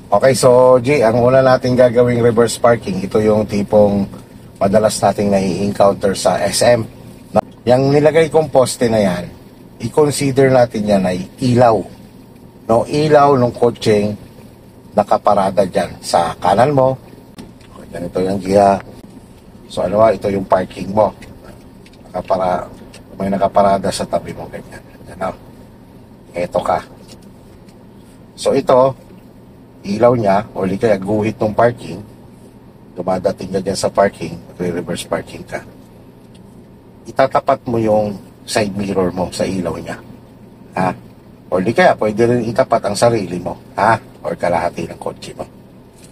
Okay, so G, ang una natin gagawing reverse parking, ito yung tipong madalas nating nai-encounter sa SM. Yang nilagay kong poste na yan, i-consider natin yan ay ilaw. No, ilaw ng kotseng nakaparada dyan sa kanan mo. Ganito yung giya. So ano ba, ito yung parking mo. May nakaparada sa tabi mo, ganyan. Ano? Ito ka. So ito, ilaw niya, o di kaya guhit ng parking, dumadating ka dyan sa parking, reverse parking ka. Itatapat mo yung side mirror mo sa ilaw niya. Ha? O di kaya, pwede rin itapat ang sarili mo. Ha? O kalahati ng kotse mo.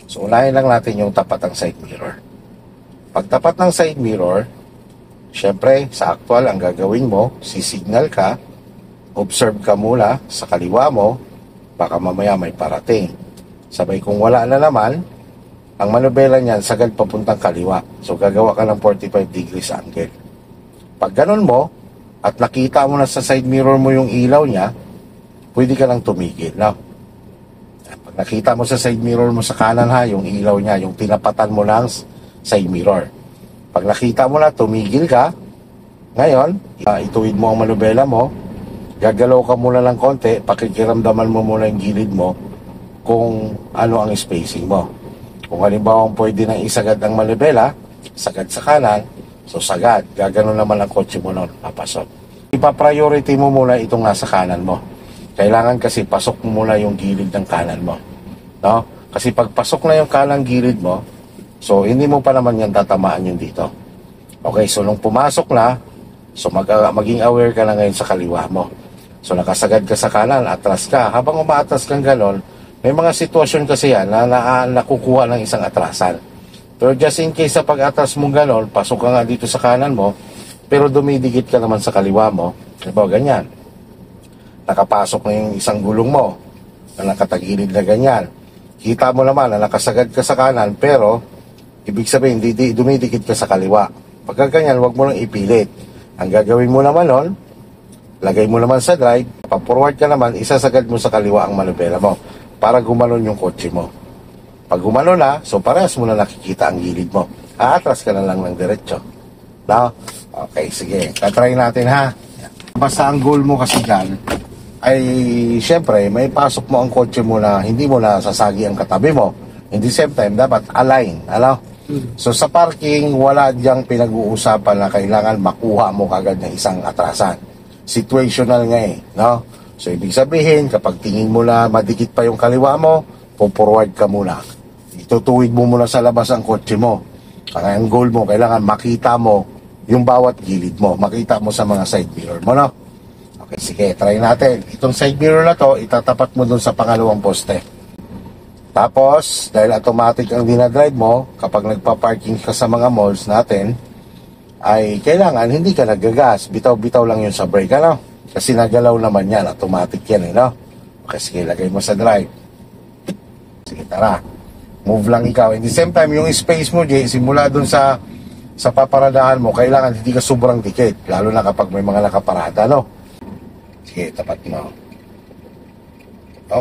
So, unahin lang natin yung tapat ang side mirror. Pagtapat ng side mirror, syempre, sa actual, ang gagawin mo, sisignal ka, observe ka muna sa kaliwa mo, baka mamaya may parating. Sabay kung wala na naman, ang manubela niyan sagad papuntang kaliwa. So gagawa ka ng 45 degrees angle. Pag ganun mo, at nakita mo na sa side mirror mo yung ilaw niya, pwede ka lang tumigil. No? Pag nakita mo sa side mirror mo sa kanan ha, yung ilaw niya, yung tinapatan mo lang side mirror. Pag nakita mo na, tumigil ka. Ngayon, ituwid mo ang manubela mo, gagalaw ka muna ng konti, pakikiramdaman mo muna yung gilid mo, kung ano ang spacing mo. Kung halimbawa pwede nang isagad ang manubela, sagad sa kanan, so sagad. Gagano naman ang kotse mo nun, papasok. Ipa-priority mo muna itong nasa kanan mo. Kailangan kasi pasok mo muna yung gilid ng kanan mo. No? Kasi pag pasok na yung kanang gilid mo, so hindi mo pa naman yan tatamaan yung dito. Okay, so nung pumasok na, so maging aware ka na ngayon sa kaliwa mo. So nakasagad ka sa kanan, atras ka. Habang umaatras kang ganon, may mga sitwasyon kasi yan na nakukuha ng isang atrasan. Pero just in case sa pag-atras mong ganon, pasok ka nga dito sa kanan mo, pero dumidikit ka naman sa kaliwa mo, diba ganyan. Nakapasok na yung isang gulong mo, na nakatagilid na ganyan. Kita mo naman na nakasagad ka sa kanan, pero ibig sabihin, dumidikit ka sa kaliwa. Pagka ganyan, huwag mo lang ipilit. Ang gagawin mo naman nun, lagay mo naman sa drive, pa-forward ka naman, isasagad mo sa kaliwa ang manubela mo para gumanon yung kotse mo. Pag gumanon na, so parehas mo na nakikita ang gilid mo. Aatras ka na lang ng diretso. No? Okay, sige. Tatry natin ha. Basta ang goal mo kasi dyan, ay syempre, may pasok mo ang kotse mo na hindi mo na sasagi ang katabi mo. In the same time, dapat align. Ano? So sa parking, wala diyang pinag-uusapan na kailangan makuha mo kagad ng isang atrasan. Situational nga eh. No? So, ibig sabihin, kapag tingin mo na madikit pa yung kaliwa mo, forward ka muna. Itutuwid mo muna sa labas ang kotse mo. Kaya ang goal mo, kailangan makita mo yung bawat gilid mo. Makita mo sa mga side mirror mo, no? Okay, sige, try natin. Itong side mirror na to, itatapat mo dun sa pangalawang poste. Tapos, dahil automatic ang dinadrive mo, kapag nagpa-parking ka sa mga malls natin, ay kailangan hindi ka nagagas. Bitaw-bitaw lang yun sa brake, ano? Kasi nagalaw naman yan, automatic yan eh, no? Okay, sige, lagay mo sa drive. Sige, tara. Move lang ikaw. In the same time, yung space mo, Jay, simula dun sa paparadahan mo, kailangan hindi ka sobrang dikit. Lalo na kapag may mga nakaparada, no? Sige, tapat mo.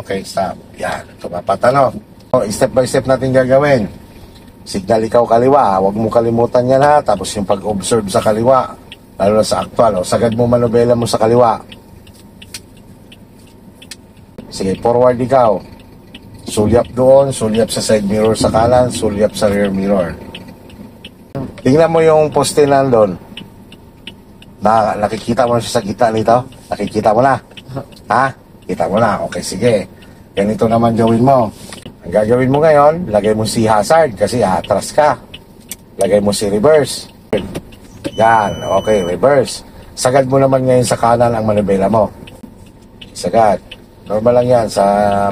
Okay, stop. Yan, tumapat, ano? Step by step natin gagawin. Signal ikaw kaliwa, huwag mo kalimutan yan ha. Tapos yung pag-observe sa kaliwa, lalo na sa actual, sagad mo manubela mo sa kaliwa. Sige, forward ikaw. Sulyap doon, sulyap sa side mirror sa kanan, sulyap sa rear mirror. Tingnan mo yung poste nandun. Nakikita mo na siya sa gitna nito? Nakikita mo na? Ha? Kita mo na? Okay, sige. Ganito naman gawin mo. Ang gagawin mo ngayon, lagay mo si hazard kasi atras ka. Lagay mo si reverse. Yan, okay, reverse. Sagad mo naman ngayon sa kanan ang manubela mo. Sagad. Normal lang yan sa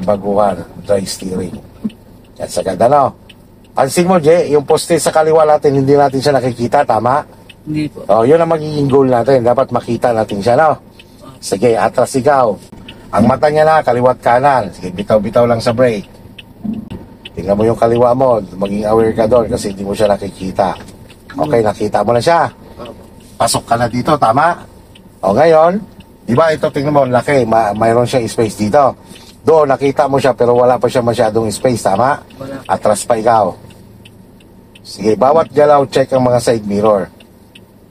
baguhan, dry steering. Yan, sagad ano. Pansin mo, Jay, yung poste sa kaliwa natin, hindi natin siya nakikita, tama? Hindi po. Oh, yun ang magiging goal natin. Dapat makita natin siya, no? Sige, atras ikaw. Ang mata niya na, kaliwat kanan. Sige, bitaw-bitaw lang sa brake. Tingnan mo yung kaliwa mo, maging aware ka doon kasi hindi mo siya nakikita. Okay, nakita mo na siya. Pasok ka na dito, tama? O ngayon, di ba ito tingnan mo, laki, mayroon siyang space dito. Doon, nakita mo siya pero wala pa siya masyadong space, tama? Wala. Atras pa ikaw. Sige, bawat galaw, check ang mga side mirror.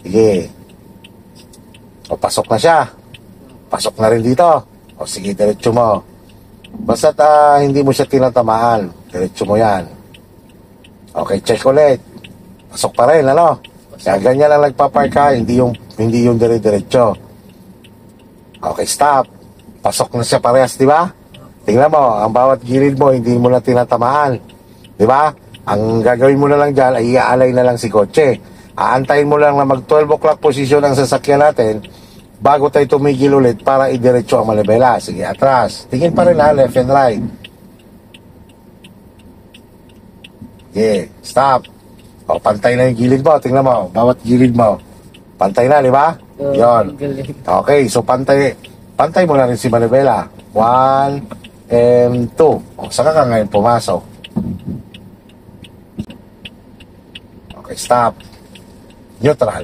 Sige. O, pasok na siya. Pasok na rin dito. O, sige, diretso mo. Basta hindi mo siya tinatamaan. Diretso mo yan. Okay, check ulit. Pasok pa rin, ano? Kaya ganyan lang nagpapark ka, hindi yung dire-diretso. Okay, stop. Pasok na siya parehas, di ba? Tingnan mo, ang bawat gilid mo, hindi mo na tinatamaan. Di ba? Ang gagawin mo na lang dyan, ay iaalay na lang si kotse. Aantayin mo lang na mag 12 o'clock position ang sasakyan natin bago tayo tumigil ulit para idiretso ang manibela. Sige, atras. Tingin pa rin ha, left and right. Okay, stop. O, pantay na yung gilid mo. Tingnan mo, bawat gilid mo. Pantay na, di ba? Yon. Okay, so pantay mo na rin si manibela. 1 and 2. O, saka ka ngayon pumasok. Okay, stop. Neutral.